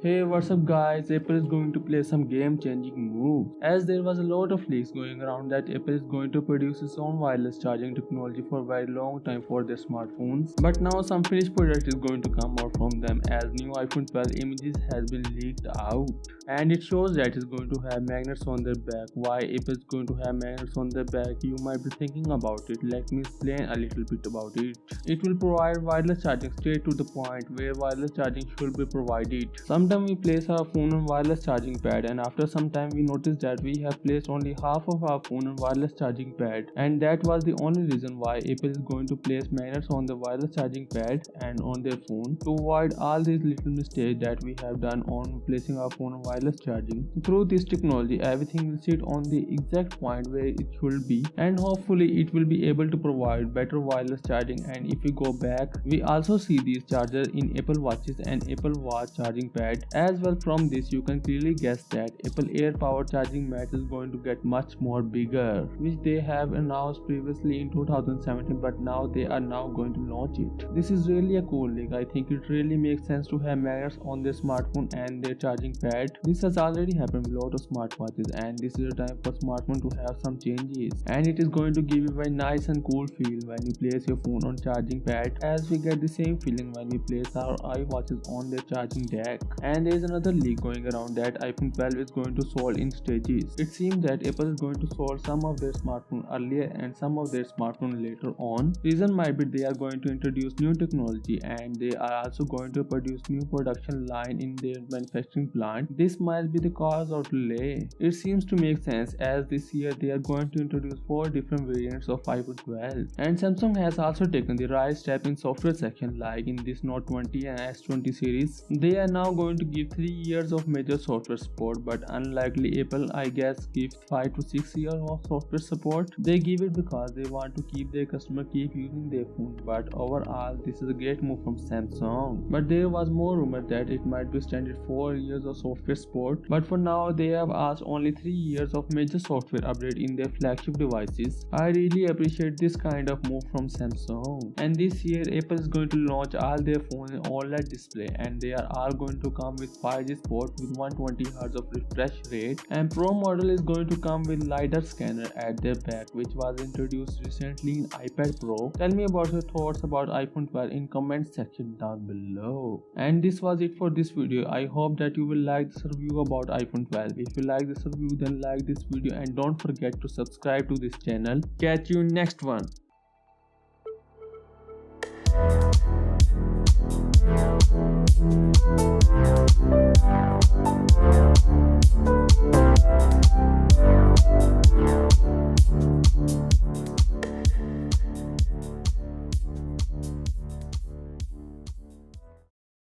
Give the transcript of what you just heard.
Hey, what's up guys? Apple is going to play some game-changing moves. As there was a lot of leaks going around that Apple is going to produce its own wireless charging technology for a very long time for their smartphones. But now some finished product is going to come out from them as new iPhone 12 images has been leaked out. And it shows that it's going to have magnets on their back. Why Apple is going to have magnets on their back? You might be thinking about it. Let me explain a little bit about it. It will provide wireless charging straight to the point where wireless charging should be provided. Sometimes we place our phone on wireless charging pad, and after some time we notice that we have placed only half of our phone on wireless charging pad, and that was the only reason why Apple is going to place magnets on the wireless charging pad and on their phone to avoid all these little mistakes that we have done on placing our phone on wireless charging. Through this technology, everything will sit on the exact point where it should be, and hopefully it will be able to provide better wireless charging. And if we go back, we also see these chargers in Apple Watches and Apple Watch charging pad. As well, from this you can clearly guess that Apple AirPower charging mat is going to get much more bigger, which they have announced previously in 2017, but now they are now going to launch it. This is really a cool leak. I think it really makes sense to have magnets on their smartphone and their charging pad. This has already happened with a lot of smartwatches, and this is a time for smartphone to have some changes, and it is going to give you a very nice and cool feel when you place your phone on charging pad, as we get the same feeling when we place our iWatches on their charging deck. And there is another leak going around that iPhone 12 is going to solve in stages. It seems that Apple is going to solve some of their smartphone earlier and some of their smartphone later on. Reason might be they are going to introduce new technology, and they are also going to produce new production line in their manufacturing plant. This might be the cause of delay. It seems to make sense as this year they are going to introduce 4 different variants of iPhone 12. And Samsung has also taken the right step in software section, like in this Note 20 and S20 series. They are now going to give 3 years of major software support, but unlikely Apple, I guess, gives 5 to 6 years of software support. They give it because they want to keep their customer keep using their phone. But overall, this is a great move from Samsung. But there was more rumor that it might be extended 4 years of software support, but for now they have asked only 3 years of major software update in their flagship devices. I really appreciate this kind of move from Samsung. And this year Apple is going to launch all their phones in OLED display, and they are all going to come with 5G support with 120Hz of refresh rate, and Pro model is going to come with LiDAR scanner at their back, which was introduced recently in iPad Pro. Tell me about your thoughts about iPhone 12 in comment section down below. And this was it for this video. I hope that you will like this review about iPhone 12. If you like this review, then like this video and don't forget to subscribe to this channel. Catch you next one.